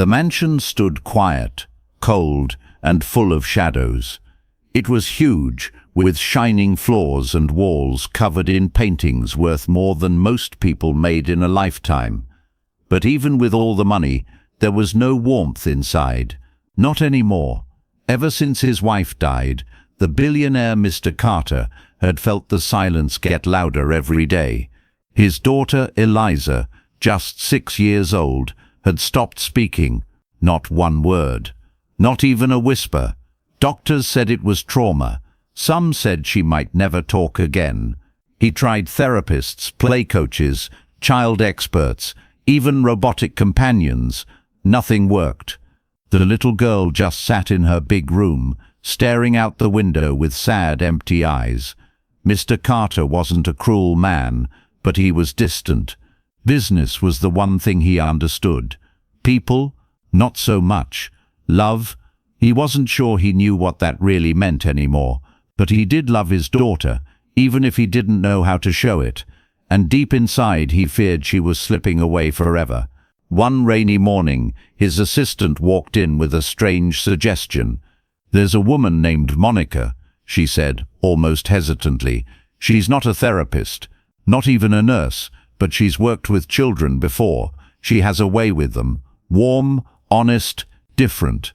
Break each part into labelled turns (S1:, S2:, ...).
S1: The mansion stood quiet, cold, and full of shadows. It was huge, with shining floors and walls covered in paintings worth more than most people made in a lifetime. But even with all the money, there was no warmth inside. Not anymore. Ever since his wife died, the billionaire Mr. Carter had felt the silence get louder every day. His daughter Eliza, just 6 years old, had stopped speaking. Not one word. Not even a whisper. Doctors said it was trauma. Some said she might never talk again. He tried therapists, play coaches, child experts, even robotic companions. Nothing worked. The little girl just sat in her big room, staring out the window with sad, empty eyes. Mr. Carter wasn't a cruel man, but he was distant. Business was the one thing he understood. People, not so much. Love, he wasn't sure he knew what that really meant anymore, but he did love his daughter, even if he didn't know how to show it, and deep inside he feared she was slipping away forever. One rainy morning, his assistant walked in with a strange suggestion. "There's a woman named Monica," she said, almost hesitantly. "She's not a therapist, not even a nurse, but she's worked with children before. She has a way with them. Warm, honest, different."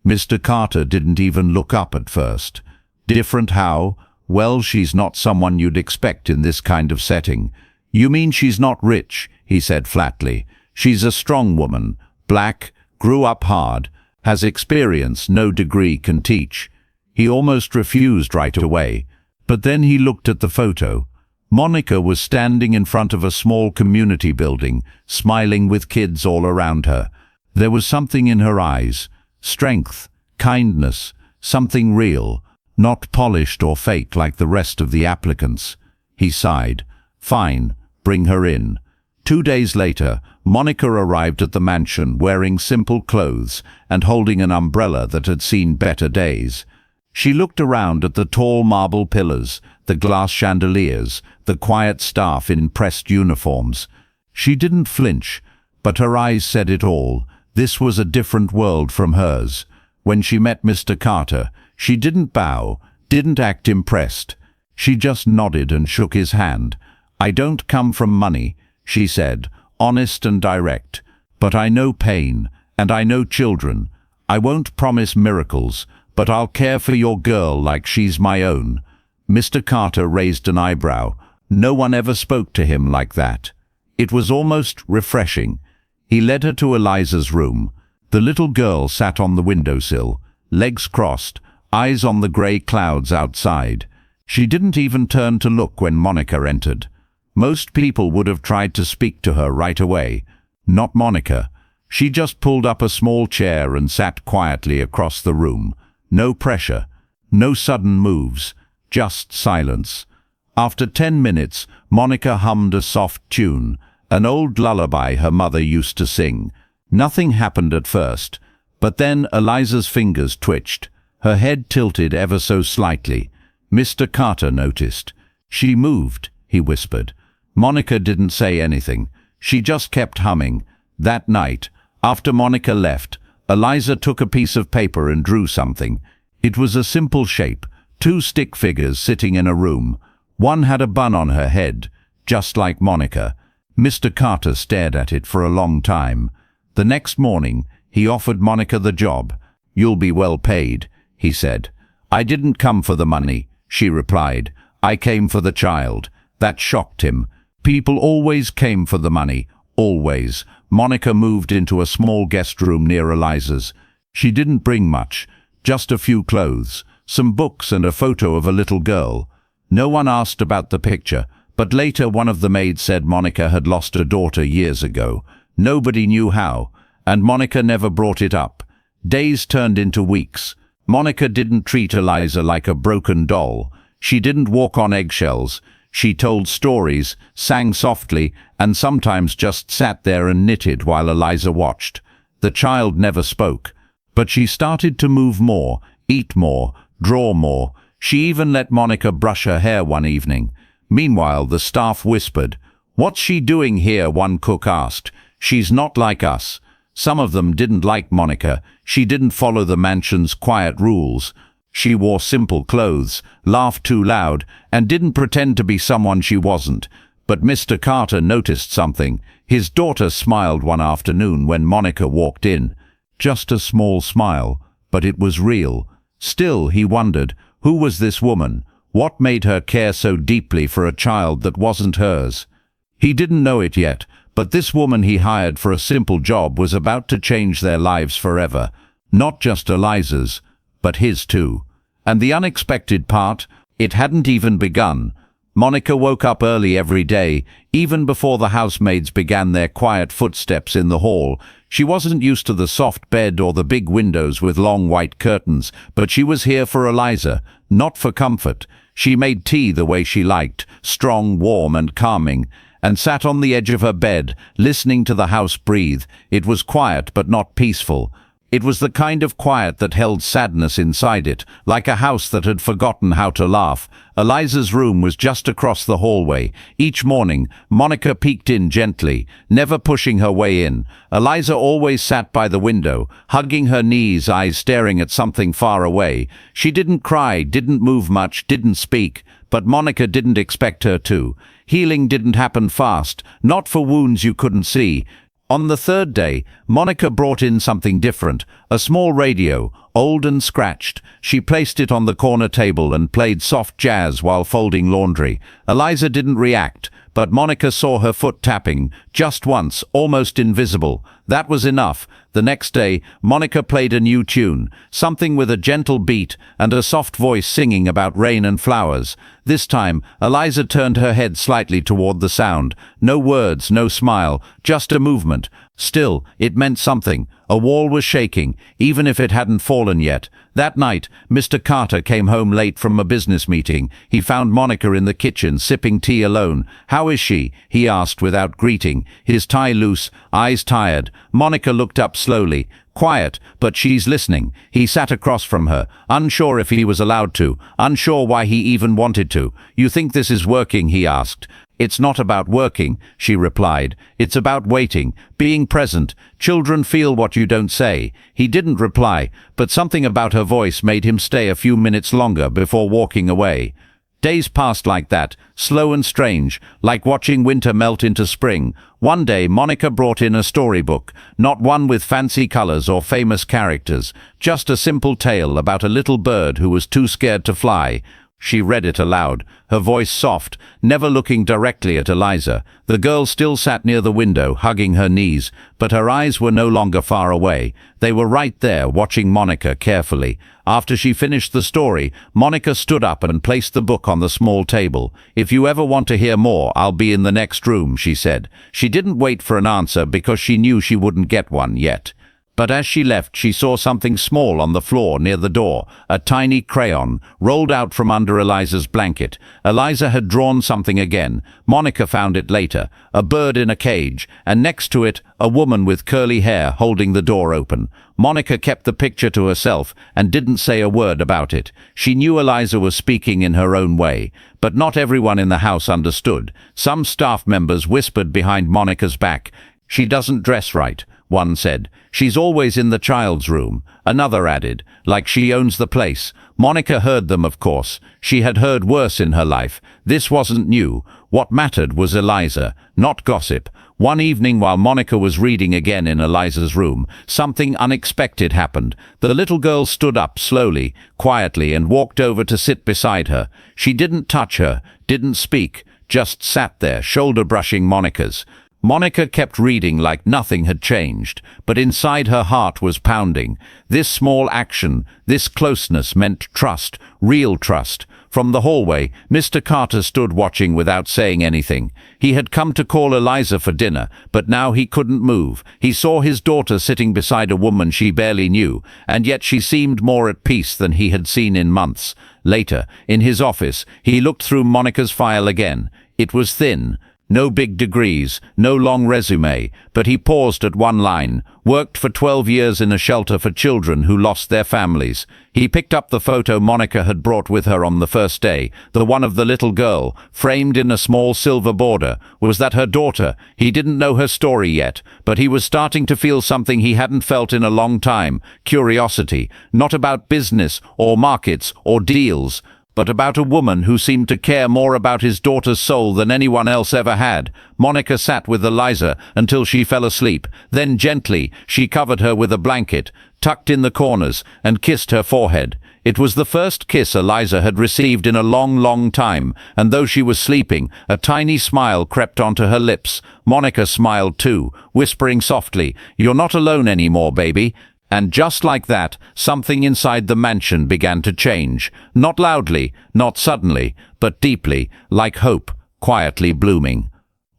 S1: Mr. Carter didn't even look up at first. Different how? Well, she's not someone you'd expect in this kind of setting. "You mean she's not rich?" he said flatly. "She's a strong woman, black, grew up hard, has experience no degree can teach." He almost refused right away, but then he looked at the photo. Monica was standing in front of a small community building, smiling with kids all around her. There was something in her eyes, strength, kindness, something real, not polished or fake like the rest of the applicants. He sighed. "Fine, bring her in." 2 days later, Monica arrived at the mansion wearing simple clothes and holding an umbrella that had seen better days. She looked around at the tall marble pillars, the glass chandeliers, the quiet staff in pressed uniforms. She didn't flinch, but her eyes said it all. This was a different world from hers. When she met Mr. Carter, she didn't bow, didn't act impressed. She just nodded and shook his hand. "I don't come from money," she said, honest and direct. "But I know pain, and I know children. I won't promise miracles, but I'll care for your girl like she's my own." Mr. Carter raised an eyebrow. No one ever spoke to him like that. It was almost refreshing. He led her to Eliza's room. The little girl sat on the windowsill, legs crossed, eyes on the grey clouds outside. She didn't even turn to look when Monica entered. Most people would have tried to speak to her right away. Not Monica. She just pulled up a small chair and sat quietly across the room. No pressure, no sudden moves, just silence. After 10 minutes, Monica hummed a soft tune, an old lullaby her mother used to sing. Nothing happened at first, but then Eliza's fingers twitched. Her head tilted ever so slightly. Mr. Carter noticed. "She moved," he whispered. Monica didn't say anything. She just kept humming. That night, after Monica left, Eliza took a piece of paper and drew something. It was a simple shape, 2 stick figures sitting in a room. One had a bun on her head, just like Monica. Mr. Carter stared at it for a long time. The next morning, he offered Monica the job. "You'll be well paid," he said. "I didn't come for the money," she replied. "I came for the child." That shocked him. People always came for the money, always. Monica moved into a small guest room near Eliza's. She didn't bring much, just a few clothes, some books and a photo of a little girl. No one asked about the picture, but later one of the maids said Monica had lost her daughter years ago. Nobody knew how, and Monica never brought it up. Days turned into weeks. Monica didn't treat Eliza like a broken doll. She didn't walk on eggshells. She told stories, sang softly, and sometimes just sat there and knitted while Eliza watched. The child never spoke, but she started to move more, eat more, draw more. She even let Monica brush her hair one evening. Meanwhile, the staff whispered. "What's she doing here?" one cook asked. "She's not like us." Some of them didn't like Monica. She didn't follow the mansion's quiet rules. She wore simple clothes, laughed too loud, and didn't pretend to be someone she wasn't. But Mr. Carter noticed something. His daughter smiled one afternoon when Monica walked in. Just a small smile, but it was real. Still, he wondered, who was this woman? What made her care so deeply for a child that wasn't hers? He didn't know it yet, but this woman he hired for a simple job was about to change their lives forever. Not just Eliza's, but his too. And the unexpected part, it hadn't even begun. Monica woke up early every day, even before the housemaids began their quiet footsteps in the hall. She wasn't used to the soft bed or the big windows with long white curtains, but she was here for Eliza, not for comfort. She made tea the way she liked, strong, warm, and calming, and sat on the edge of her bed, listening to the house breathe. It was quiet, but not peaceful. It was the kind of quiet that held sadness inside it, like a house that had forgotten how to laugh. Eliza's room was just across the hallway. Each morning, Monica peeked in gently, never pushing her way in. Eliza always sat by the window, hugging her knees, eyes staring at something far away. She didn't cry, didn't move much, didn't speak, but Monica didn't expect her to. Healing didn't happen fast, not for wounds you couldn't see. On the third day, Monica brought in something different, a small radio, old and scratched. She placed it on the corner table and played soft jazz while folding laundry. Eliza didn't react, but Monica saw her foot tapping, just once, almost invisible. That was enough. The next day, Monica played a new tune, something with a gentle beat and a soft voice singing about rain and flowers. This time, Eliza turned her head slightly toward the sound. No words, no smile, just a movement. Still, it meant something. A wall was shaking, even if it hadn't fallen yet. That night, Mr. Carter came home late from a business meeting. He found Monica in the kitchen, sipping tea alone. "How is she?" he asked without greeting, his tie loose, eyes tired. Monica looked up slowly. Quiet, but she's listening. He sat across from her, unsure if he was allowed to, unsure why he even wanted to. "You think this is working?" he asked. "It's not about working," she replied. "It's about waiting, being present. Children feel what you don't say." He didn't reply, but something about her voice made him stay a few minutes longer before walking away. Days passed like that, slow and strange, like watching winter melt into spring. One day, Monica brought in a storybook, not one with fancy colors or famous characters, just a simple tale about a little bird who was too scared to fly. She read it aloud, her voice soft, never looking directly at Eliza. The girl still sat near the window, hugging her knees, but her eyes were no longer far away. They were right there, watching Monica carefully. After she finished the story, Monica stood up and placed the book on the small table. "If you ever want to hear more, I'll be in the next room," she said. She didn't wait for an answer because she knew she wouldn't get one yet. But as she left, she saw something small on the floor near the door, a tiny crayon, rolled out from under Eliza's blanket. Eliza had drawn something again. Monica found it later, a bird in a cage, and next to it, a woman with curly hair holding the door open. Monica kept the picture to herself and didn't say a word about it. She knew Eliza was speaking in her own way, but not everyone in the house understood. Some staff members whispered behind Monica's back, "She doesn't dress right," one said. "She's always in the child's room," another added, "like she owns the place." Monica heard them, of course. She had heard worse in her life. This wasn't new. What mattered was Eliza, not gossip. One evening while Monica was reading again in Eliza's room, something unexpected happened. The little girl stood up slowly, quietly, and walked over to sit beside her. She didn't touch her, didn't speak, just sat there, shoulder brushing Monica's. Monica kept reading like nothing had changed, but inside her heart was pounding. This small action, this closeness meant trust, real trust. From the hallway, Mr. Carter stood watching without saying anything. He had come to call Eliza for dinner, but now he couldn't move. He saw his daughter sitting beside a woman she barely knew, and yet she seemed more at peace than he had seen in months. Later, in his office, he looked through Monica's file again. It was thin. no big degrees, no long resume, but he paused at one line. Worked for 12 years in a shelter for children who lost their families. He picked up the photo Monica had brought with her on the first day, the one of the little girl, framed in a small silver border. Was that her daughter? He didn't know her story yet, but he was starting to feel something he hadn't felt in a long time. Curiosity, not about business or markets or deals, but about a woman who seemed to care more about his daughter's soul than anyone else ever had. Monica sat with Eliza until she fell asleep. Then gently, she covered her with a blanket, tucked in the corners, and kissed her forehead. It was the first kiss Eliza had received in a long, long time, and though she was sleeping, a tiny smile crept onto her lips. Monica smiled too, whispering softly, "You're not alone anymore, baby." And just like that, something inside the mansion began to change. Not loudly, not suddenly, but deeply, like hope, quietly blooming.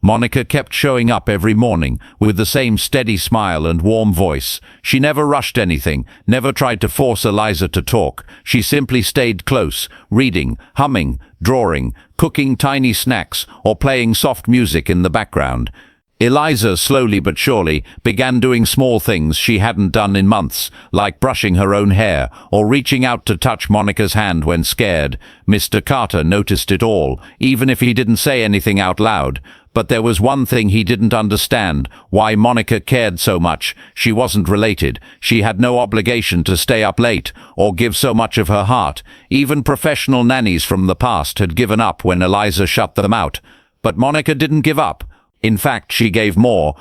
S1: Monica kept showing up every morning, with the same steady smile and warm voice. She never rushed anything, never tried to force Eliza to talk. She simply stayed close, reading, humming, drawing, cooking tiny snacks, or playing soft music in the background. Eliza, slowly but surely, began doing small things she hadn't done in months, like brushing her own hair or reaching out to touch Monica's hand when scared. Mr. Carter noticed it all, even if he didn't say anything out loud. But there was one thing he didn't understand: why Monica cared so much. She wasn't related. She had no obligation to stay up late or give so much of her heart. Even professional nannies from the past had given up when Eliza shut them out. But Monica didn't give up. In fact, she gave more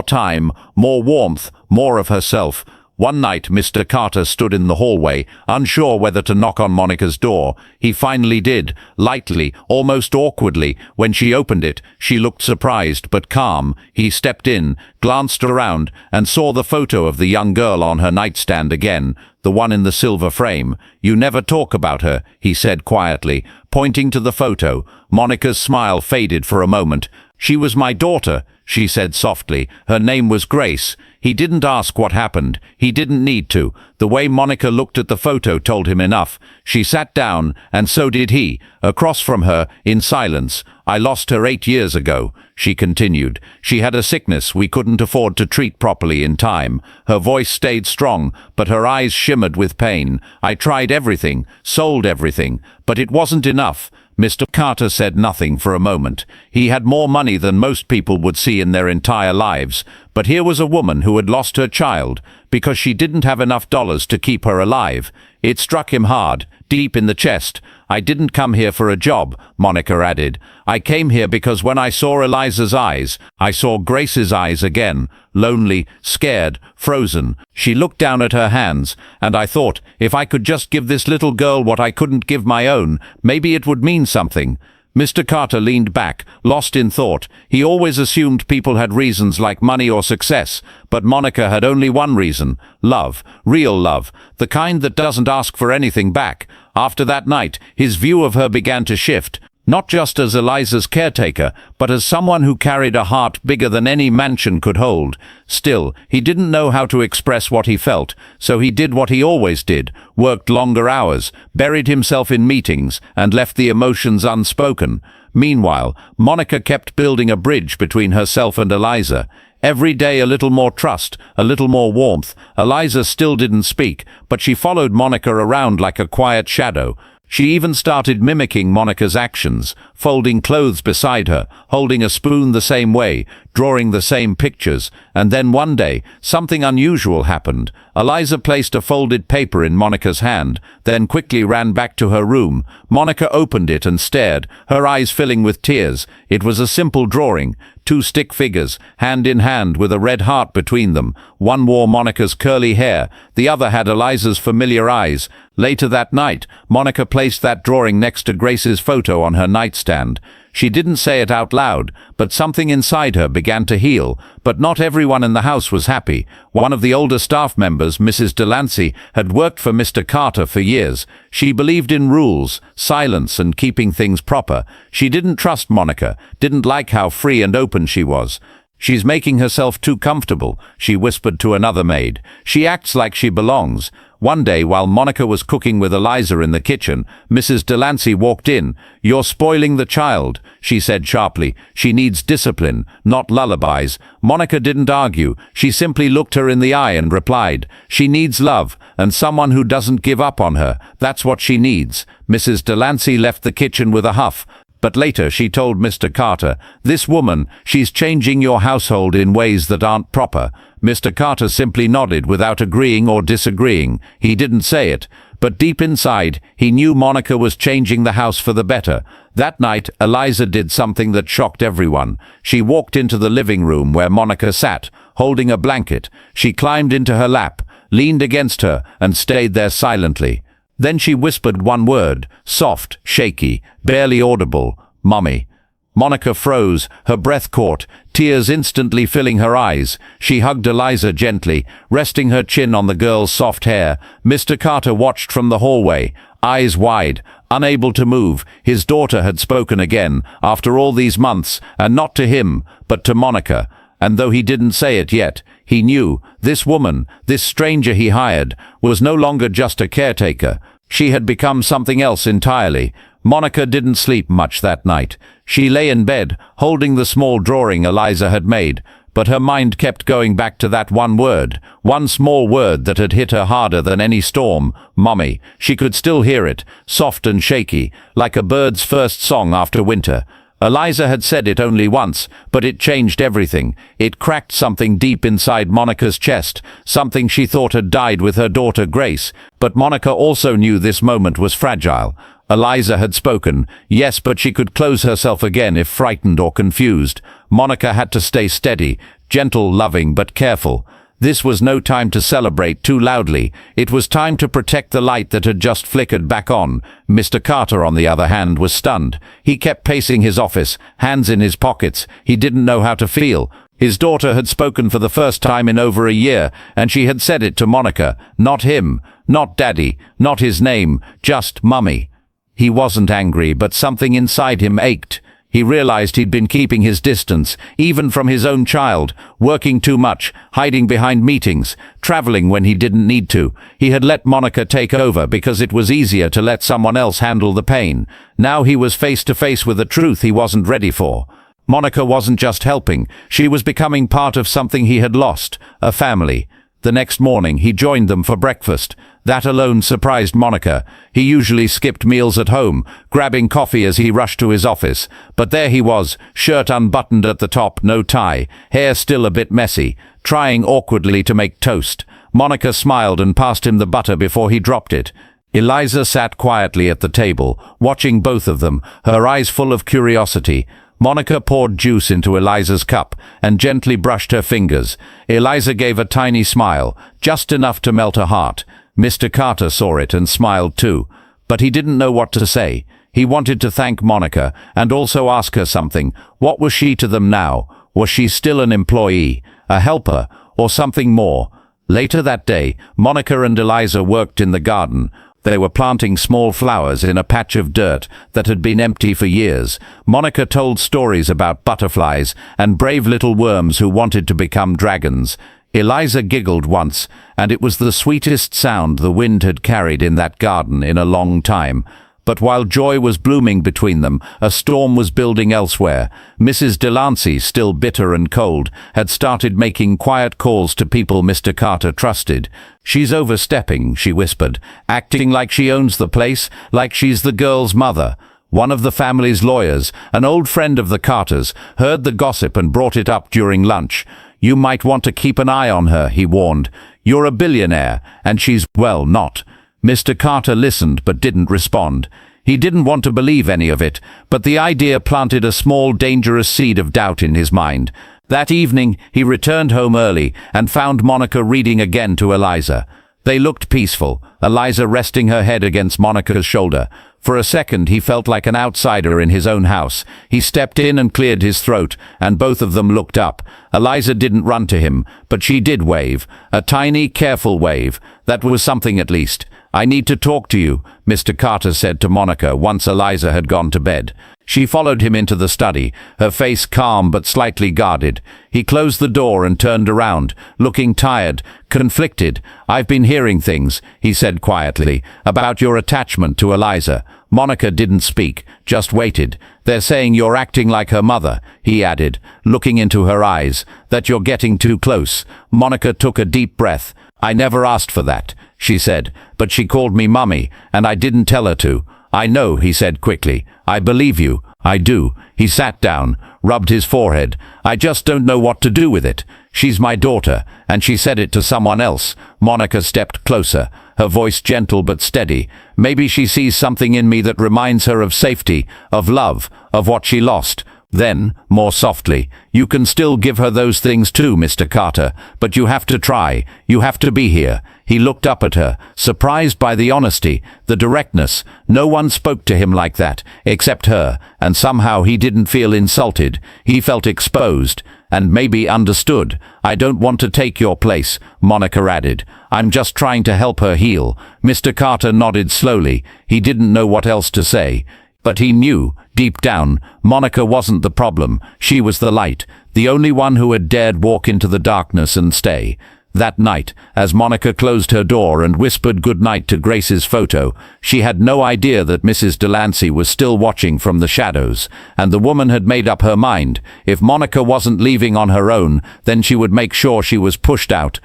S1: time, more warmth, more of herself. One night, Mr. Carter stood in the hallway, unsure whether to knock on Monica's door. He finally did, lightly, almost awkwardly. When she opened it, she looked surprised but calm. He stepped in, glanced around, and saw the photo of the young girl on her nightstand again, the one in the silver frame. "You never talk about her," he said quietly, pointing to the photo. Monica's smile faded for a moment. "She was my daughter," she said softly. "Her name was Grace." He didn't ask what happened. He didn't need to. The way Monica looked at the photo told him enough. She sat down, and so did he, across from her, in silence. "I lost her 8 years ago," she continued. "She had a sickness we couldn't afford to treat properly in time." Her voice stayed strong, but her eyes shimmered with pain. "I tried everything, sold everything, but it wasn't enough." Mr. Carter said nothing for a moment. He had more money than most people would see in their entire lives. But here was a woman who had lost her child because she didn't have enough dollars to keep her alive. It struck him hard, deep in the chest. "I didn't come here for a job," Monica added. "I came here because when I saw Eliza's eyes, I saw Grace's eyes again, lonely, scared, frozen. She looked down at her hands, and I thought, if I could just give this little girl what I couldn't give my own, maybe it would mean something." Mr. Carter leaned back, lost in thought. He always assumed people had reasons like money or success, but Monica had only one reason: love, real love, the kind that doesn't ask for anything back. After that night, his view of her began to shift. Not just as Eliza's caretaker, but as someone who carried a heart bigger than any mansion could hold. Still, he didn't know how to express what he felt, so he did what he always did: worked longer hours, buried himself in meetings, and left the emotions unspoken. Meanwhile, Monica kept building a bridge between herself and Eliza. Every day a little more trust, a little more warmth. Eliza still didn't speak, but she followed Monica around like a quiet shadow. She even started mimicking Monica's actions, folding clothes beside her, holding a spoon the same way, drawing the same pictures. And then one day, something unusual happened. Eliza placed a folded paper in Monica's hand, then quickly ran back to her room. Monica opened it and stared, her eyes filling with tears. It was a simple drawing. 2 stick figures, hand in hand with a red heart between them. One wore Monica's curly hair, the other had Eliza's familiar eyes. Later that night, Monica placed that drawing next to Grace's photo on her nightstand. She didn't say it out loud, but something inside her began to heal. But not everyone in the house was happy. One of the older staff members, Mrs. Delancey, had worked for Mr. Carter for years. She believed in rules, silence, and keeping things proper. She didn't trust Monica, didn't like how free and open she was. "She's making herself too comfortable," she whispered to another maid. "She acts like she belongs." One day, while Monica was cooking with Eliza in the kitchen, Mrs. Delancey walked in. "You're spoiling the child," she said sharply. "She needs discipline, not lullabies." Monica didn't argue. She simply looked her in the eye and replied, "She needs love, and someone who doesn't give up on her. That's what she needs." Mrs. Delancey left the kitchen with a huff. But later she told Mr. Carter, "This woman, she's changing your household in ways that aren't proper." Mr. Carter simply nodded without agreeing or disagreeing. He didn't say it, but deep inside, he knew Monica was changing the house for the better. That night, Eliza did something that shocked everyone. She walked into the living room where Monica sat, holding a blanket. She climbed into her lap, leaned against her, and stayed there silently. Then she whispered one word, soft, shaky, barely audible, "Mummy." Monica froze, her breath caught, tears instantly filling her eyes. She hugged Eliza gently, resting her chin on the girl's soft hair. Mr. Carter watched from the hallway, eyes wide, unable to move. His daughter had spoken again, after all these months, and not to him, but to Monica. And though he didn't say it yet, he knew this woman, this stranger he hired, was no longer just a caretaker. She had become something else entirely. Monica didn't sleep much that night. She lay in bed, holding the small drawing Eliza had made, but her mind kept going back to that one word, one small word that had hit her harder than any storm, "Mummy." She could still hear it, soft and shaky, like a bird's first song after winter. Eliza had said it only once, but it changed everything. It cracked something deep inside Monica's chest, something she thought had died with her daughter Grace. But Monica also knew this moment was fragile. Eliza had spoken, yes, but she could close herself again if frightened or confused. Monica had to stay steady, gentle, loving, but careful. This was no time to celebrate too loudly. It was time to protect the light that had just flickered back on. Mr. Carter, on the other hand, was stunned. He kept pacing his office, hands in his pockets. He didn't know how to feel. His daughter had spoken for the first time in over a year, and she had said it to Monica. Not him, not Daddy, not his name, just Mummy. He wasn't angry, but something inside him ached. He realized he'd been keeping his distance, even from his own child, working too much, hiding behind meetings, traveling when he didn't need to. He had let Monica take over because it was easier to let someone else handle the pain. Now he was face to face with a truth he wasn't ready for. Monica wasn't just helping, she was becoming part of something he had lost, a family. The next morning he joined them for breakfast. That alone surprised Monica. He usually skipped meals at home, grabbing coffee as he rushed to his office. But there he was, shirt unbuttoned at the top, no tie, hair still a bit messy, trying awkwardly to make toast. Monica smiled and passed him the butter before he dropped it. Eliza sat quietly at the table, watching both of them, her eyes full of curiosity. Monica poured juice into Eliza's cup and gently brushed her fingers. Eliza gave a tiny smile, just enough to melt her heart. Mr. Carter saw it and smiled too, but he didn't know what to say. He wanted to thank Monica and also ask her something. What was she to them now? Was she still an employee, a helper, or something more? Later that day, Monica and Eliza worked in the garden. They were planting small flowers in a patch of dirt that had been empty for years. Monica told stories about butterflies and brave little worms who wanted to become dragons. Eliza giggled once, and it was the sweetest sound the wind had carried in that garden in a long time. But while joy was blooming between them, a storm was building elsewhere. Mrs. Delancey, still bitter and cold, had started making quiet calls to people Mr. Carter trusted. "She's overstepping," she whispered, "acting like she owns the place, like she's the girl's mother." One of the family's lawyers, an old friend of the Carters, heard the gossip and brought it up during lunch. "You might want to keep an eye on her," he warned. "You're a billionaire, and she's, well, not." Mr. Carter listened but didn't respond. He didn't want to believe any of it, but the idea planted a small, dangerous seed of doubt in his mind. That evening, he returned home early and found Monica reading again to Eliza. They looked peaceful, Eliza resting her head against Monica's shoulder. For a second, he felt like an outsider in his own house. He stepped in and cleared his throat, and both of them looked up. Eliza didn't run to him, but she did wave. A tiny, careful wave. That was something at least. "I need to talk to you," Mr. Carter said to Monica once Eliza had gone to bed. She followed him into the study, her face calm but slightly guarded. He closed the door and turned around, looking tired, conflicted. "I've been hearing things," he said quietly, "about your attachment to Eliza." Monica didn't speak, just waited. "They're saying you're acting like her mother," he added, looking into her eyes, "that you're getting too close." Monica took a deep breath. "I never asked for that," she said, "but she called me mummy, and I didn't tell her to." "I know," he said quickly. "I believe you. I do." He sat down, rubbed his forehead. "I just don't know what to do with it. She's my daughter, and she said it to someone else." Monica stepped closer, her voice gentle but steady. "Maybe she sees something in me that reminds her of safety, of love, of what she lost." Then, more softly, "You can still give her those things too, Mr. Carter, but you have to try. You have to be here." He looked up at her, surprised by the honesty, the directness. No one spoke to him like that, except her, and somehow he didn't feel insulted. He felt exposed, and maybe understood. "I don't want to take your place," Monica added. "I'm just trying to help her heal." Mr. Carter nodded slowly. He didn't know what else to say. But he knew, deep down, Monica wasn't the problem. She was the light, the only one who had dared walk into the darkness and stay. That night, as Monica closed her door and whispered goodnight to Grace's photo, she had no idea that Mrs. Delancey was still watching from the shadows, and the woman had made up her mind. If Monica wasn't leaving on her own, then she would make sure she was pushed out.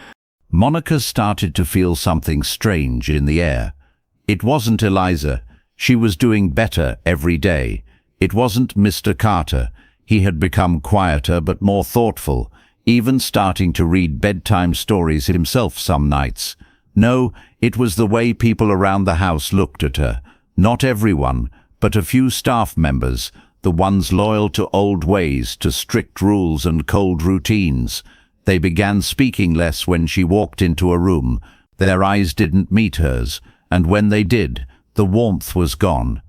S1: Monica started to feel something strange in the air. It wasn't Eliza. She was doing better every day. It wasn't Mr. Carter. He had become quieter but more thoughtful, even starting to read bedtime stories himself some nights. No, it was the way people around the house looked at her. Not everyone, but a few staff members, the ones loyal to old ways, to strict rules and cold routines. They began speaking less when she walked into a room. Their eyes didn't meet hers, and when they did, the warmth was gone.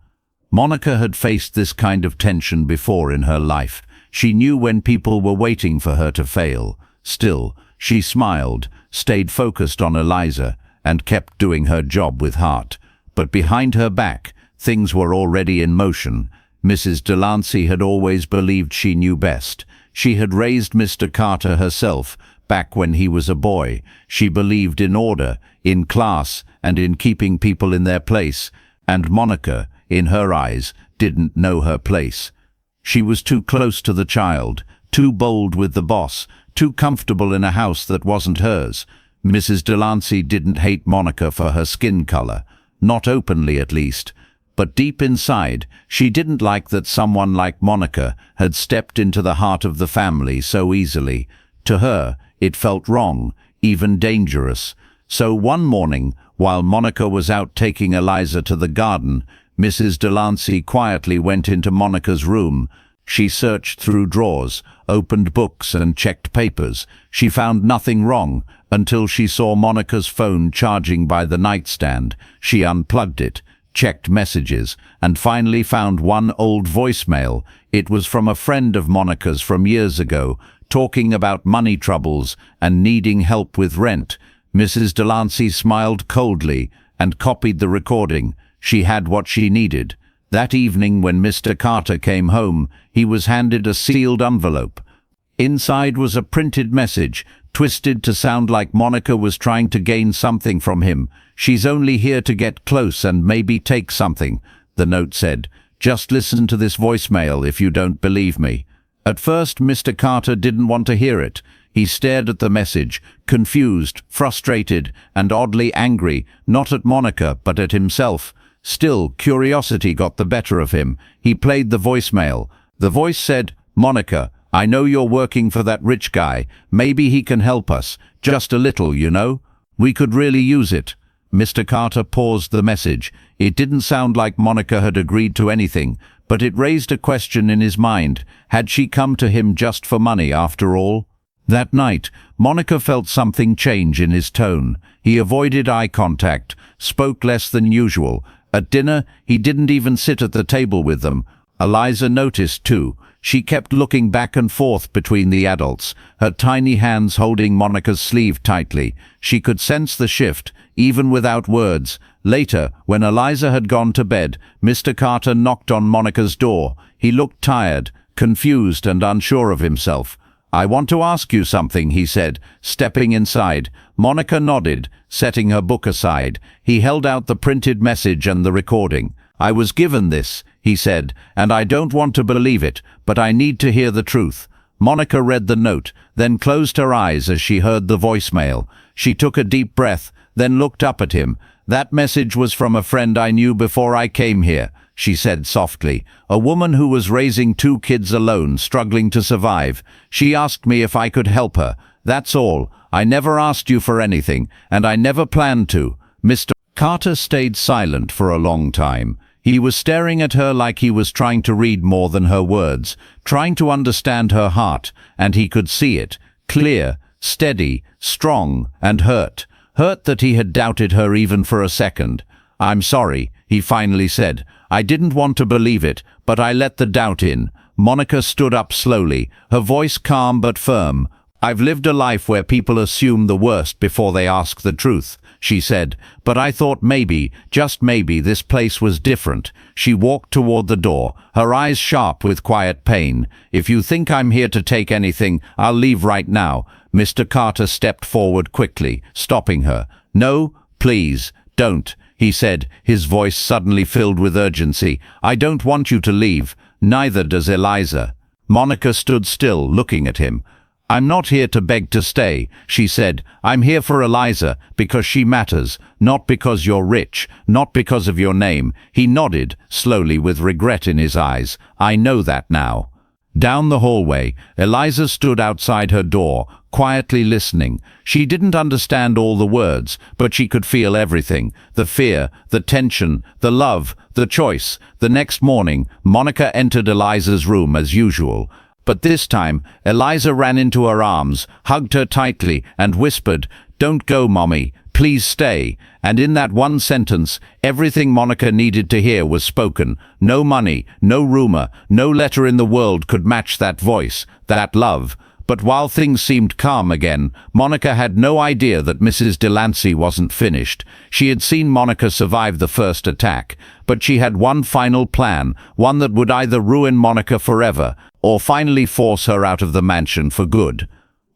S1: Monica had faced this kind of tension before in her life. She knew when people were waiting for her to fail. Still, she smiled, stayed focused on Eliza, and kept doing her job with heart. But behind her back, things were already in motion. Mrs. Delancey had always believed she knew best. She had raised Mr. Carter herself back when he was a boy. She believed in order, in class, and in keeping people in their place. And Monica, in her eyes, didn't know her place. She was too close to the child, too bold with the boss, too comfortable in a house that wasn't hers. Mrs. Delancey didn't hate Monica for her skin color, not openly at least. But deep inside, she didn't like that someone like Monica had stepped into the heart of the family so easily. To her, it felt wrong, even dangerous. So one morning, while Monica was out taking Eliza to the garden, Mrs. Delancey quietly went into Monica's room. She searched through drawers, opened books and checked papers. She found nothing wrong until she saw Monica's phone charging by the nightstand. She unplugged it, checked messages, and finally found one old voicemail. It was from a friend of Monica's from years ago, talking about money troubles and needing help with rent. Mrs. Delancey smiled coldly and copied the recording. She had what she needed. That evening when Mr. Carter came home, he was handed a sealed envelope. Inside was a printed message, twisted to sound like Monica was trying to gain something from him. "She's only here to get close and maybe take something," the note said. "Just listen to this voicemail if you don't believe me." At first, Mr. Carter didn't want to hear it. He stared at the message, confused, frustrated, and oddly angry, not at Monica, but at himself. Still, curiosity got the better of him. He played the voicemail. The voice said, "Monica, I know you're working for that rich guy. Maybe he can help us. Just a little, you know. We could really use it." Mr. Carter paused the message. It didn't sound like Monica had agreed to anything, but it raised a question in his mind. Had she come to him just for money after all? That night, Monica felt something change in his tone. He avoided eye contact, spoke less than usual. At dinner, he didn't even sit at the table with them. Eliza noticed too. She kept looking back and forth between the adults, her tiny hands holding Monica's sleeve tightly. She could sense the shift, even without words. Later, when Eliza had gone to bed, Mr. Carter knocked on Monica's door. He looked tired, confused and unsure of himself. "I want to ask you something," he said, stepping inside. Monica nodded, setting her book aside. He held out the printed message and the recording. "I was given this," he said, "and I don't want to believe it, but I need to hear the truth." Monica read the note, then closed her eyes as she heard the voicemail. She took a deep breath, then looked up at him. "That message was from a friend I knew before I came here," she said softly. "A woman who was raising 2 kids alone, struggling to survive. She asked me if I could help her. That's all. I never asked you for anything, and I never planned to." Mr. Carter stayed silent for a long time. He was staring at her like he was trying to read more than her words, trying to understand her heart, and he could see it. Clear, steady, strong, and hurt. Hurt that he had doubted her even for a second. "I'm sorry," he finally said. "I didn't want to believe it, but I let the doubt in." Monica stood up slowly, her voice calm but firm. "I've lived a life where people assume the worst before they ask the truth," she said, "but I thought maybe, just maybe, this place was different." She walked toward the door, her eyes sharp with quiet pain. "If you think I'm here to take anything, I'll leave right now." Mr. Carter stepped forward quickly, stopping her. "No, please, don't," he said, his voice suddenly filled with urgency. "I don't want you to leave. Neither does Eliza." Monica stood still, looking at him. "I'm not here to beg to stay," she said. "I'm here for Eliza, because she matters, not because you're rich, not because of your name." He nodded, slowly, with regret in his eyes. "I know that now." Down the hallway, Eliza stood outside her door, quietly listening. She didn't understand all the words, but she could feel everything. The fear, the tension, the love, the choice. The next morning, Monica entered Eliza's room as usual. But this time, Eliza ran into her arms, hugged her tightly, and whispered, "Don't go, Mommy. Please stay." And in that one sentence, everything Monica needed to hear was spoken. No money, no rumor, no letter in the world could match that voice, that love. But while things seemed calm again, Monica had no idea that Mrs. Delancey wasn't finished. She had seen Monica survive the first attack, but she had one final plan, one that would either ruin Monica forever, or finally force her out of the mansion for good.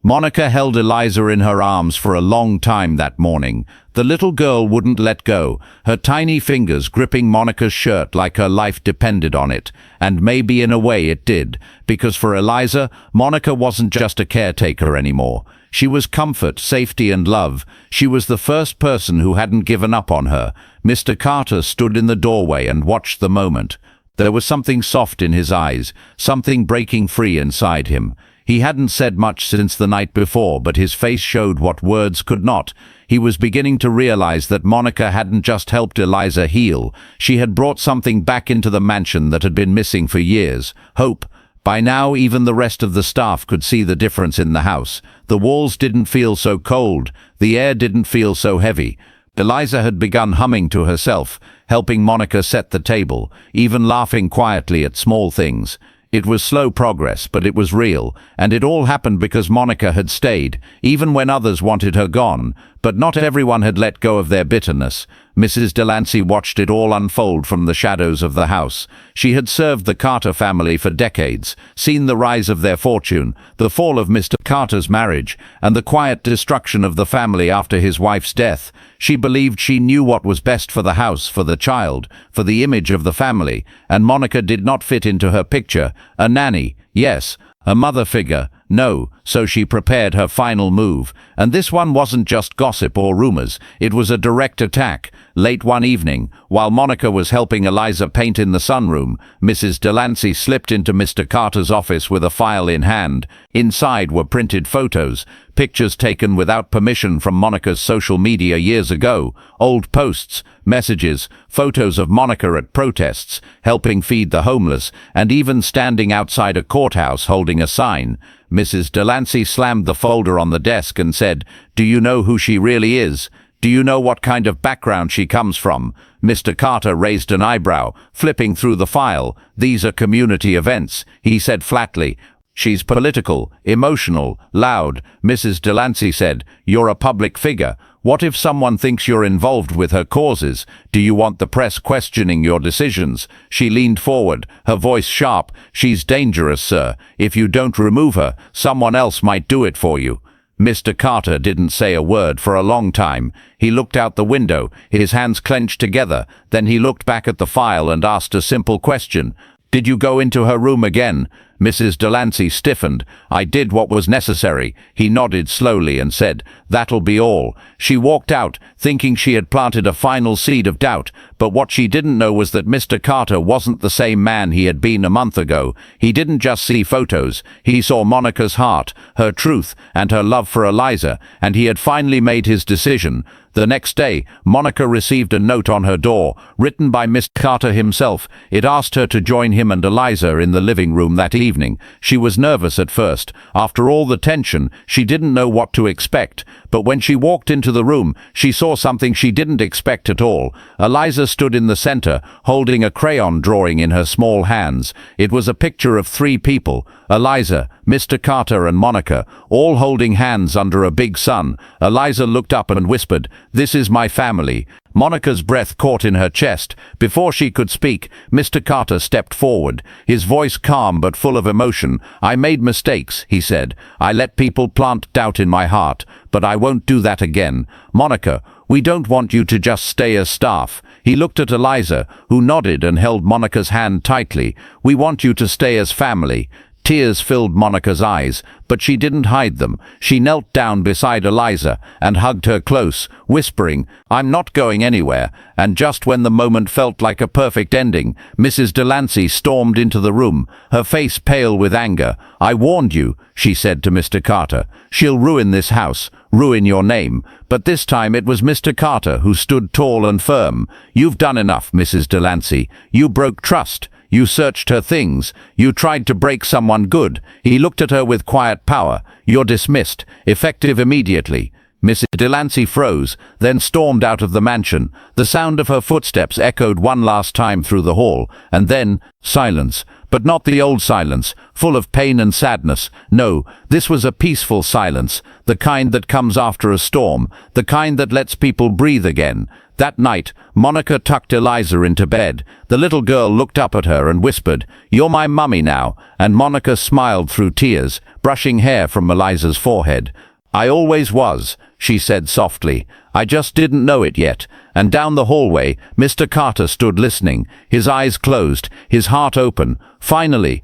S1: Monica held Eliza in her arms for a long time that morning. The little girl wouldn't let go, her tiny fingers gripping Monica's shirt like her life depended on it. And maybe in a way it did, because for Eliza, Monica wasn't just a caretaker anymore. She was comfort, safety, and love. She was the first person who hadn't given up on her. Mr. Carter stood in the doorway and watched the moment. There was something soft in his eyes, something breaking free inside him. He hadn't said much since the night before, but his face showed what words could not. He was beginning to realize that Monica hadn't just helped Eliza heal. She had brought something back into the mansion that had been missing for years. Hope. By now, even the rest of the staff could see the difference in the house. The walls didn't feel so cold. The air didn't feel so heavy. Eliza had begun humming to herself, helping Monica set the table, even laughing quietly at small things. It was slow progress, but it was real, and it all happened because Monica had stayed, even when others wanted her gone. But not everyone had let go of their bitterness. Mrs. Delancey watched it all unfold from the shadows of the house. She had served the Carter family for decades, seen the rise of their fortune, the fall of Mr. Carter's marriage, and the quiet destruction of the family after his wife's death. She believed she knew what was best for the house, for the child, for the image of the family, and Monica did not fit into her picture. A nanny, yes. A mother figure, no, so she prepared her final move. And this one wasn't just gossip or rumors, it was a direct attack. Late one evening, while Monica was helping Eliza paint in the sunroom, Mrs. Delancey slipped into Mr. Carter's office with a file in hand. Inside were printed photos, pictures taken without permission from Monica's social media years ago, old posts, messages, photos of Monica at protests, helping feed the homeless, and even standing outside a courthouse holding a sign. Mrs. Delancey slammed the folder on the desk and said, "Do you know who she really is? Do you know what kind of background she comes from? Mr. Carter raised an eyebrow, flipping through the file. These are community events, he said flatly. She's political, emotional, loud. Mrs. Delancey said, you're a public figure. What if someone thinks you're involved with her causes? Do you want the press questioning your decisions? She leaned forward, her voice sharp. She's dangerous, sir. If you don't remove her, someone else might do it for you. Mr. Carter didn't say a word for a long time. He looked out the window, his hands clenched together. Then he looked back at the file and asked a simple question. Did you go into her room again? Mrs. Delancey stiffened. I did what was necessary. He nodded slowly and said, that'll be all. She walked out, thinking she had planted a final seed of doubt, but what she didn't know was that Mr. Carter wasn't the same man he had been a month ago. He didn't just see photos. He saw Monica's heart, her truth, and her love for Eliza, and he had finally made his decision. The next day, Monica received a note on her door, written by Mr. Carter himself. It asked her to join him and Eliza in the living room that evening. She was nervous at first. After all the tension, she didn't know what to expect. But when she walked into the room, she saw something she didn't expect at all. Eliza stood in the center, holding a crayon drawing in her small hands. It was a picture of 3 people, Eliza, Mr. Carter and Monica, all holding hands under a big sun. Eliza looked up and whispered, "This is my family." Monica's breath caught in her chest. Before she could speak, Mr. Carter stepped forward, his voice calm but full of emotion. "I made mistakes," he said. "I let people plant doubt in my heart, but I won't do that again. Monica, we don't want you to just stay as staff." He looked at Eliza, who nodded and held Monica's hand tightly. "We want you to stay as family." Tears filled Monica's eyes, but she didn't hide them. She knelt down beside Eliza and hugged her close, whispering, "I'm not going anywhere." And just when the moment felt like a perfect ending, Mrs. Delancey stormed into the room, her face pale with anger. "I warned you," she said to Mr. Carter. "She'll ruin this house, ruin your name." But this time it was Mr. Carter who stood tall and firm. "You've done enough, Mrs. Delancey. You broke trust. You searched her things. You tried to break someone good." He looked at her with quiet power. "You're dismissed, effective immediately." Mrs. Delancey froze, then stormed out of the mansion. The sound of her footsteps echoed one last time through the hall, and then silence. But not the old silence, full of pain and sadness. No, this was a peaceful silence, the kind that comes after a storm, the kind that lets people breathe again. That night, Monica tucked Eliza into bed. The little girl looked up at her and whispered, "You're my mummy now," and Monica smiled through tears, brushing hair from Eliza's forehead. "I always was," she said softly. "I just didn't know it yet." And down the hallway, Mr. Carter stood listening, his eyes closed, his heart open. Finally,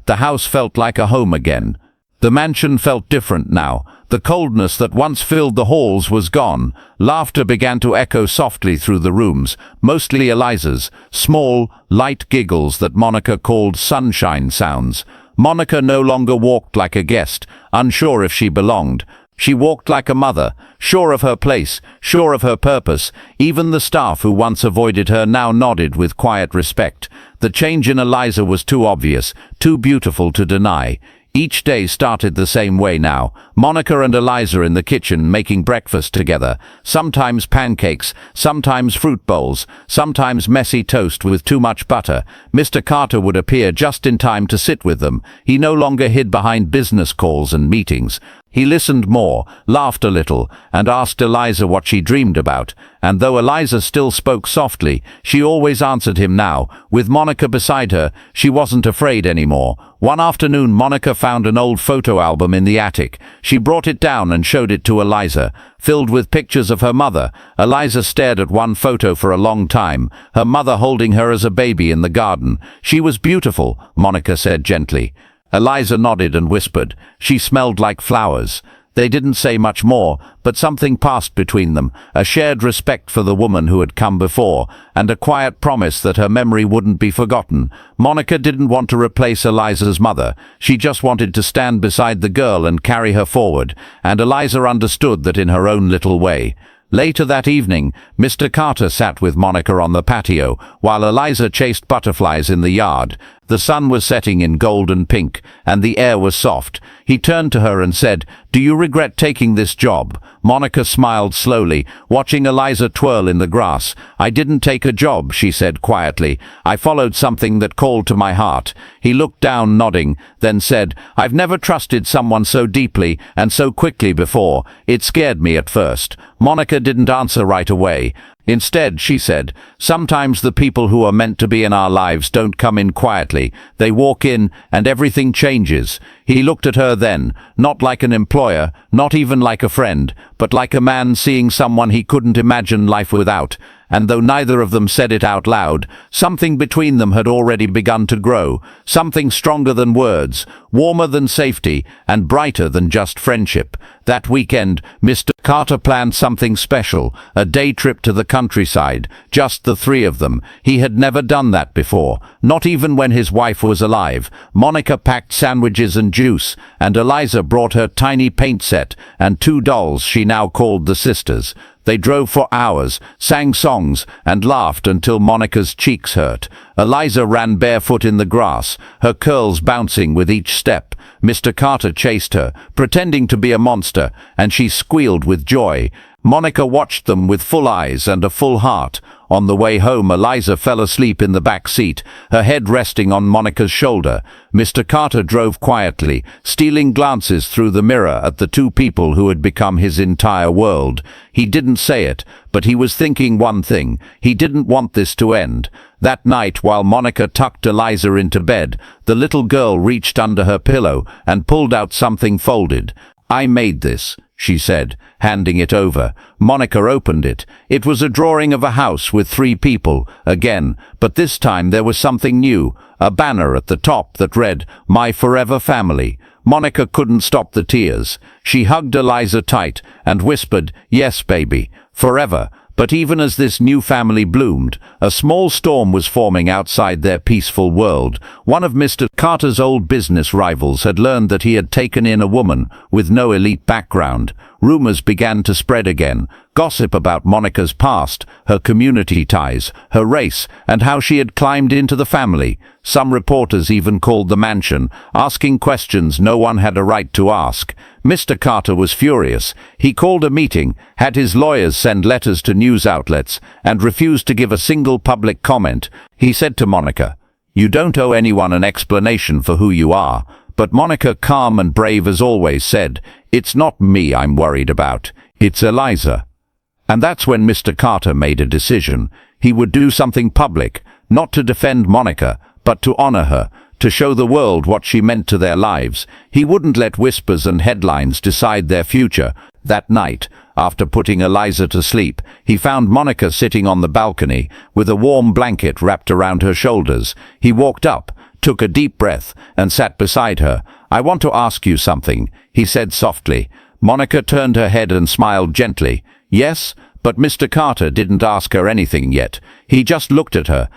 S1: the house felt like a home again. The mansion felt different now. The coldness that once filled the halls was gone. Laughter began to echo softly through the rooms, mostly Eliza's, small, light giggles that Monica called sunshine sounds. Monica no longer walked like a guest, unsure if she belonged. She walked like a mother, sure of her place, sure of her purpose. Even the staff who once avoided her now nodded with quiet respect. The change in Eliza was too obvious, too beautiful to deny. Each day started the same way now. Monica and Eliza in the kitchen making breakfast together. Sometimes pancakes, sometimes fruit bowls, sometimes messy toast with too much butter. Mr. Carter would appear just in time to sit with them. He no longer hid behind business calls and meetings. He listened more, laughed a little, and asked Eliza what she dreamed about. And though Eliza still spoke softly, she always answered him now. With Monica beside her, she wasn't afraid anymore. One afternoon, Monica found an old photo album in the attic. She brought it down and showed it to Eliza. Filled with pictures of her mother, Eliza stared at one photo for a long time, her mother holding her as a baby in the garden. "She was beautiful," Monica said gently. Eliza nodded and whispered, "She smelled like flowers." They didn't say much more, but something passed between them, a shared respect for the woman who had come before, and a quiet promise that her memory wouldn't be forgotten. Monica didn't want to replace Eliza's mother. She just wanted to stand beside the girl and carry her forward, and Eliza understood that in her own little way. Later that evening, Mr. Carter sat with Monica on the patio, while Eliza chased butterflies in the yard. The sun was setting in gold and pink, and the air was soft. He turned to her and said, "Do you regret taking this job?" Monica smiled slowly, watching Eliza twirl in the grass. "I didn't take a job," she said quietly. "I followed something that called to my heart." He looked down, nodding, then said, "I've never trusted someone so deeply and so quickly before. It scared me at first." Monica didn't answer right away. Instead, she said, "Sometimes the people who are meant to be in our lives don't come in quietly. They walk in and everything changes." He looked at her then, not like an employer, not even like a friend, but like a man seeing someone he couldn't imagine life without. And though neither of them said it out loud, something between them had already begun to grow, something stronger than words, warmer than safety, and brighter than just friendship. That weekend, Mr. Carter planned something special, a day trip to the countryside, just the three of them. He had never done that before, not even when his wife was alive. Monica packed sandwiches and juice, and Eliza brought her tiny paint set and 2 dolls she now called the sisters. They drove for hours, sang songs, and laughed until Monica's cheeks hurt. Eliza ran barefoot in the grass, her curls bouncing with each step. Mr. Carter chased her, pretending to be a monster, and she squealed with joy. Monica watched them with full eyes and a full heart. On the way home, Eliza fell asleep in the back seat, her head resting on Monica's shoulder. Mr. Carter drove quietly, stealing glances through the mirror at the two people who had become his entire world. He didn't say it, but he was thinking one thing: he didn't want this to end. That night, while Monica tucked Eliza into bed, the little girl reached under her pillow and pulled out something folded. "I made this," she said, handing it over. Monica opened it. It was a drawing of a house with 3 people, again, but this time there was something new, a banner at the top that read, "My Forever Family." Monica couldn't stop the tears. She hugged Eliza tight and whispered, "Yes, baby, forever." But even as this new family bloomed, a small storm was forming outside their peaceful world. One of Mr. Carter's old business rivals had learned that he had taken in a woman with no elite background. Rumors began to spread again. Gossip about Monica's past, her community ties, her race, and how she had climbed into the family. Some reporters even called the mansion, asking questions no one had a right to ask. Mr. Carter was furious. He called a meeting, had his lawyers send letters to news outlets, and refused to give a single public comment. He said to Monica, "You don't owe anyone an explanation for who you are." But Monica, calm and brave as always, said, "It's not me I'm worried about. It's Eliza." And that's when Mr. Carter made a decision. He would do something public, not to defend Monica, but to honor her, to show the world what she meant to their lives. He wouldn't let whispers and headlines decide their future. That night, after putting Eliza to sleep, he found Monica sitting on the balcony, with a warm blanket wrapped around her shoulders. He walked up, took a deep breath, and sat beside her. "I want to ask you something," he said softly. Monica turned her head and smiled gently. "Yes?" But Mr. Carter didn't ask her anything yet. He just looked at her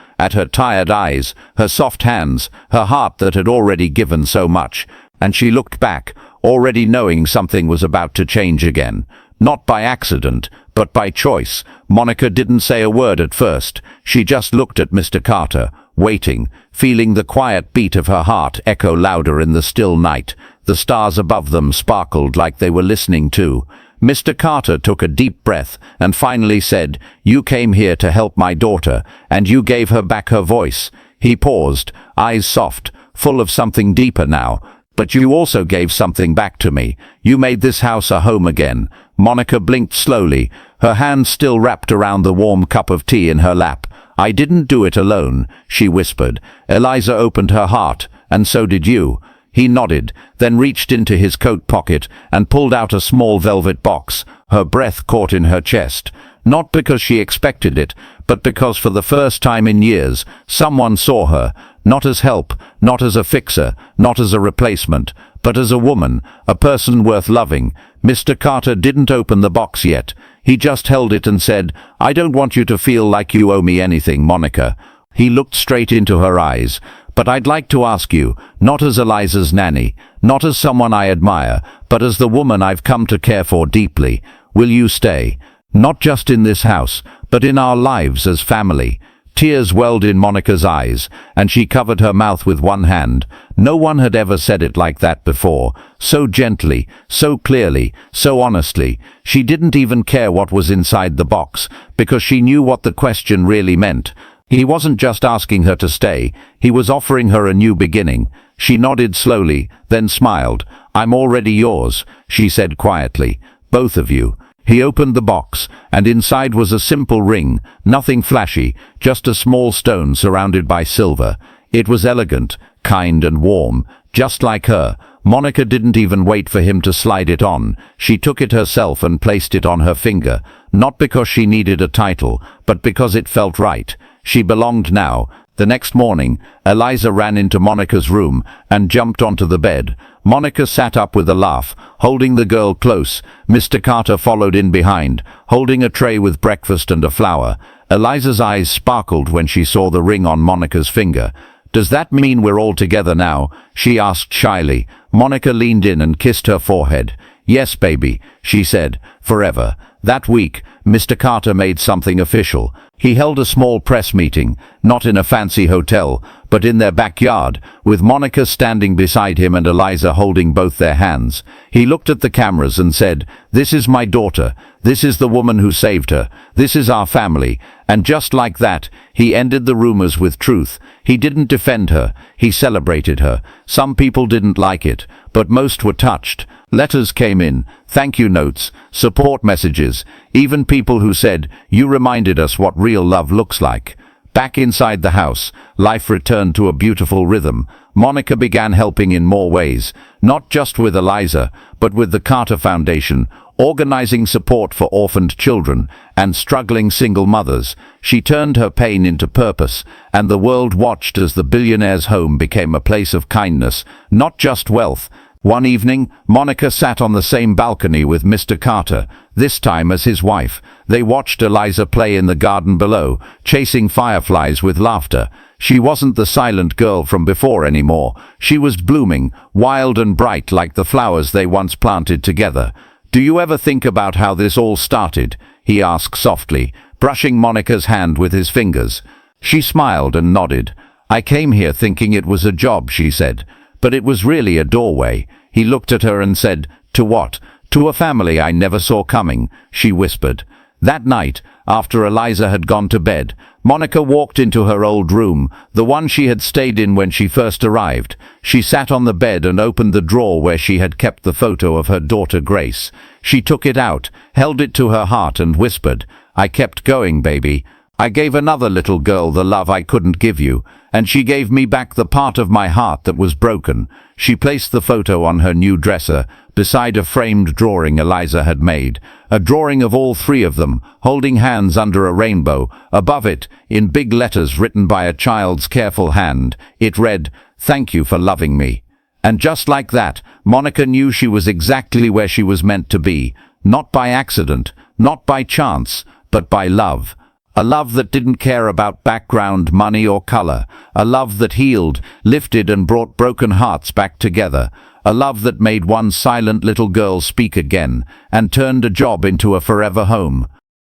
S1: tired eyes, her soft hands, her heart that had already given so much. And she looked back, already knowing something was about to change again. Not by accident, but by choice. Monica didn't say a word at first. She just looked at Mr. Carter, waiting, feeling the quiet beat of her heart echo louder in the still night. The stars above them sparkled like they were listening too. Mr. Carter took a deep breath and finally said, "You came here to help my daughter, and you gave her back her voice." He paused, eyes soft, full of something deeper now. "But you also gave something back to me. You made this house a home again." Monica blinked slowly, her hand still wrapped around the warm cup of tea in her lap. "I didn't do it alone," she whispered. "Eliza opened her heart, and so did you." He nodded, then reached into his coat pocket and pulled out a small velvet box. Her breath caught in her chest. Not because she expected it, but because for the first time in years, someone saw her, not as help, not as a fixer, not as a replacement, but as a woman, a person worth loving. Mr. Carter didn't open the box yet. He just held it and said, "I don't want you to feel like you owe me anything, Monica." He looked straight into her eyes. "But I'd like to ask you, not as Eliza's nanny, not as someone I admire, but as the woman I've come to care for deeply. Will you stay? Not just in this house, but in our lives as family. Tears welled in Monica's eyes, and she covered her mouth with one hand. No one had ever said it like that before. So gently, so clearly, so honestly. She didn't even care what was inside the box, because she knew what the question really meant. He wasn't just asking her to stay, he was offering her a new beginning. She nodded slowly, then smiled. "I'm already yours," she said quietly. "Both of you." He opened the box, and inside was a simple ring, nothing flashy, just a small stone surrounded by silver. It was elegant, kind and warm, just like her. Monica didn't even wait for him to slide it on. She took it herself and placed it on her finger, not because she needed a title, but because it felt right. She belonged now. The next morning, Eliza ran into Monica's room and jumped onto the bed. Monica sat up with a laugh, holding the girl close. Mr. Carter followed in behind, holding a tray with breakfast and a flower. Eliza's eyes sparkled when she saw the ring on Monica's finger. "Does that mean we're all together now?" she asked shyly. Monica leaned in and kissed her forehead. "Yes, baby," she said, "forever." That week, Mr. Carter made something official. He held a small press meeting, not in a fancy hotel, but in their backyard, with Monica standing beside him and Eliza holding both their hands. He looked at the cameras and said, "This is my daughter. This is the woman who saved her. This is our family." And just like that, he ended the rumors with truth. He didn't defend her. He celebrated her. Some people didn't like it, but most were touched. Letters came in, thank you notes, support messages, even people who said, "You reminded us what real love looks like." Back inside the house, life returned to a beautiful rhythm. Monica began helping in more ways, not just with Eliza, but with the Carter Foundation, organizing support for orphaned children and struggling single mothers. She turned her pain into purpose, and the world watched as the billionaire's home became a place of kindness, not just wealth. One evening, Monica sat on the same balcony with Mr. Carter, this time as his wife. They watched Eliza play in the garden below, chasing fireflies with laughter. She wasn't the silent girl from before anymore. She was blooming, wild and bright like the flowers they once planted together. "Do you ever think about how this all started?" he asked softly, brushing Monica's hand with his fingers. She smiled and nodded. "I came here thinking it was a job," she said. "But it was really a doorway." He looked at her and said, "To what?" "To a family I never saw coming," she whispered. That night, after Eliza had gone to bed, Monica walked into her old room, the one she had stayed in when she first arrived. She sat on the bed and opened the drawer where she had kept the photo of her daughter Grace. She took it out, held it to her heart and whispered, "I kept going, baby. I gave another little girl the love I couldn't give you, and she gave me back the part of my heart that was broken." She placed the photo on her new dresser, beside a framed drawing Eliza had made, a drawing of all three of them, holding hands under a rainbow. Above it, in big letters written by a child's careful hand, it read, "Thank you for loving me." And just like that, Monica knew she was exactly where she was meant to be, not by accident, not by chance, but by love. A love that didn't care about background, money or color. A love that healed, lifted and brought broken hearts back together. A love that made one silent little girl speak again and turned a job into a forever home.